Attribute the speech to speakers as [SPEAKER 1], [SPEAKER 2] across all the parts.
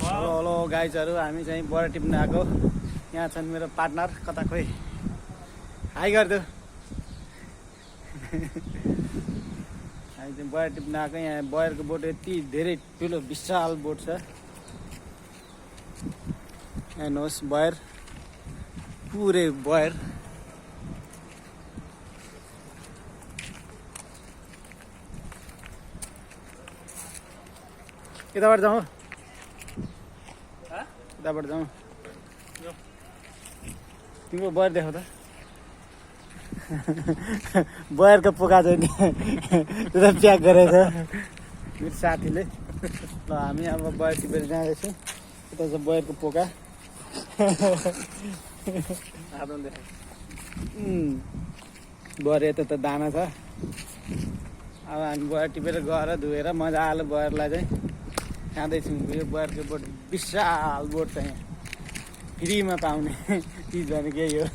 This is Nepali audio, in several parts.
[SPEAKER 1] हेलो गाइजहरू, हामी चाहिँ बडा टिप्न आएको। यहाँ छन् मेरो पार्टनर, कता खोइ हाई गर्दो। हामी चाहिँ बडा टिप्न आएको। यहाँ बयरको बोट यति धेरै ठुलो विशाल बोट छ। हेर्नुहोस् बयर, पुरै बयर। यताबाट जाउँ, यताबाट जाउँ। तिम्रो बयर देखाउ त। बयरको पोका चाहिँ नि त्यो प्याक गरेछ मेरो साथीले। ल हामी अब बयर टिपेर जाँदैछौँ। यता छ बयरको पोका। बयर यता त दाना छ। अब हामी बयर टिपेर गएर धोएर मजाले बयरलाई चाहिँ खाँदैछौँ। यो बयरको बोट विशाल बोट छ। यहाँ फ्रीमा पाउने चिज भने के हो।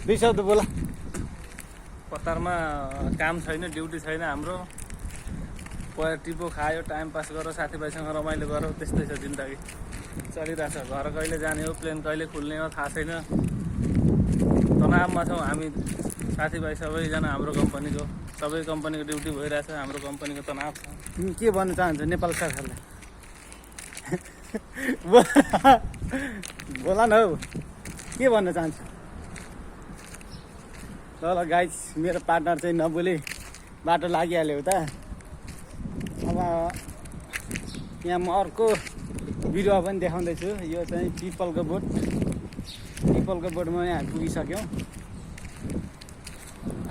[SPEAKER 1] दुई शब्द बोला।
[SPEAKER 2] कतारमा काम छैन, ड्युटी छैन हाम्रो। बयर टिपो खायो, टाइम पास गरो, साथीभाइसँग रमाइलो गरो, त्यस्तै छ जिन्दगी। चलिरहेछ। घर कहिले जाने हो, प्लेन कहिले खुल्ने हो थाहा छैन। तनावमा छौँ हामी साथीभाइ सबैजना। हाम्रो कम्पनीको सबै कम्पनीको ड्युटी भइरहेछ, हाम्रो कम्पनीको तनाव छ।
[SPEAKER 1] तिमी के भन्न चाहन्छौ नेपाल सरकारलाई? बोला न हौ, के भन्न चाहन्छु? ल गाइस, मेरो पार्टनर चाहिँ नबोली बाटो लागिहाल्यो त। अब यहाँ म अर्को बिरुवा पनि देखाउँदैछु। यो चाहिँ पिपलको बोट। पिपलको बोटमा यहाँ पुगिसक्यौँ।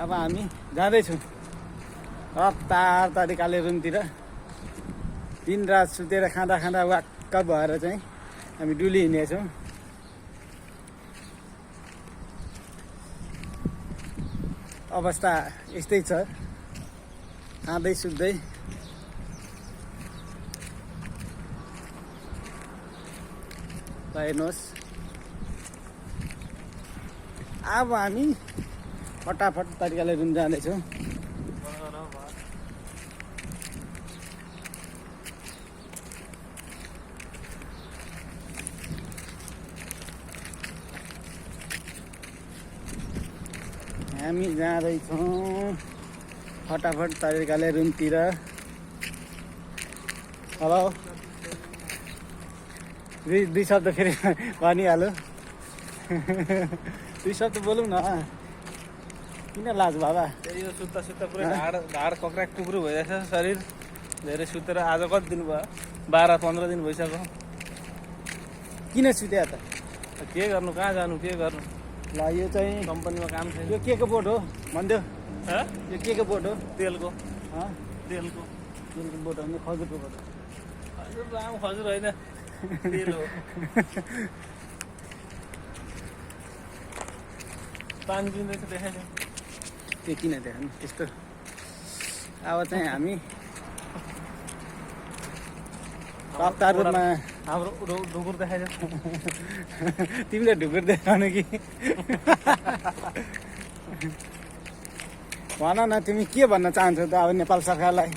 [SPEAKER 1] अब हामी जाँदैछौँ रफ्तार तरिकाले रुमतिर। दिनरात सुतेर खाँदा खाँदा वाक्क भएर चाहिँ हामी डुली हिँडेछौँ। अवस्था यस्तै छ, खाँदै सुत्दै। हेर्नुहोस्, अब हामी फटाफट तरिकाले रुम जाँदैछौँ। हामी जाँदैछौँ फटाफट तरिकाले रुमतिर। हेलो, दुई शब्द फेरि भनिहाल्यो। दुई शब्द बोलौँ न, किन लाज बाबा?
[SPEAKER 2] त्यही हो, सुत्ता सुत्ता पुरै ढाड कक्राक टुक्रो भइरहेछ शरीर। धेरै सुतेर आज कति दिन भयो? 12-15 दिन भइसक्यो।
[SPEAKER 1] किन सुत्या त?
[SPEAKER 2] के गर्नु, कहाँ जानु, के गर्नु?
[SPEAKER 1] ल यो चाहिँ
[SPEAKER 2] कम्पनीमा काम छैन।
[SPEAKER 1] यो के को बोट हो भनिदेऊ? यो के को बोट हो?
[SPEAKER 2] तेलको
[SPEAKER 1] तेलको बोट हो, खजुरको बोट हो।
[SPEAKER 2] हजुर राम, खजुर होइन, तेल हो। पानी पिँदैछ देखाइदिउँ।
[SPEAKER 1] त्यो किन देखाउनु त्यस्तो? अब चाहिँ हामी रफ्तार रूपमा।
[SPEAKER 2] हाम्रो ढुकुर देखाइदिउँ।
[SPEAKER 1] तिमीले ढुकुर देखाउनु कि? भन न, तिमी के भन्न चाहन्छौ त अब नेपाल सरकारलाई?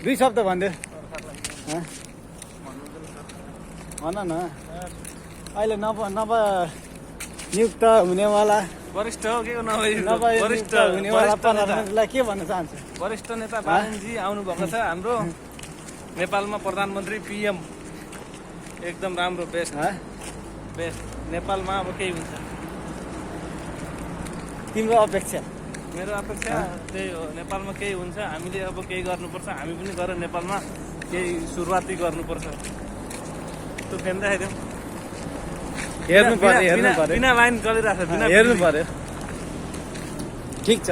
[SPEAKER 1] दुई शब्द भनिदेऊ। भन न, अहिले नवनियुक्त हुनेवाला
[SPEAKER 2] वरिष्ठ हो के
[SPEAKER 1] नवनियुक्त हुनेवाला प्रधानमन्त्रीलाई के भन्न चाहन्छु?
[SPEAKER 2] वरिष्ठ नेता बालनजी आउनु भएको छ हाम्रो नेपालमा। प्रधानमन्त्री PM एकदम राम्रो, बेस्ट बेस्ट। नेपालमा अब केही हुन्छ?
[SPEAKER 1] तिम्रो अपेक्षा?
[SPEAKER 2] मेरो अपेक्षा त्यही हो, नेपालमा केही हुन्छ। हामीले अब केही गर्नुपर्छ। हामी पनि गएर नेपालमा केही सुरुवाती गर्नुपर्छ। त्यो फेन देखाइदिउँ।
[SPEAKER 1] हेर्नु पर्यो।
[SPEAKER 2] बिना लाइन चलिरहेछ,
[SPEAKER 1] हेर्नु पर्यो। ठिक छ,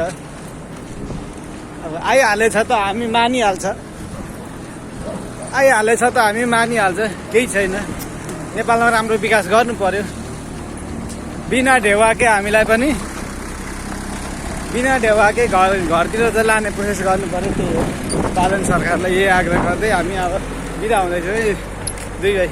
[SPEAKER 1] अब आइहालेछ त हामी मानिहाल्छ। आइहालेछ त हामी मानिहाल्छ, केही छैन। नेपालमा राम्रो विकास गर्नु पर्यो। बिना ढेवाकै हामीलाई पनि बिना ढेवाकै घरतिर चाहिँ लाने प्रोसेस गर्नु पर्यो। त्यही हो, बालन सरकारलाई यही आग्रह गर्दै हामी अब बिदा हुँदैछौँ है दुई भाइ।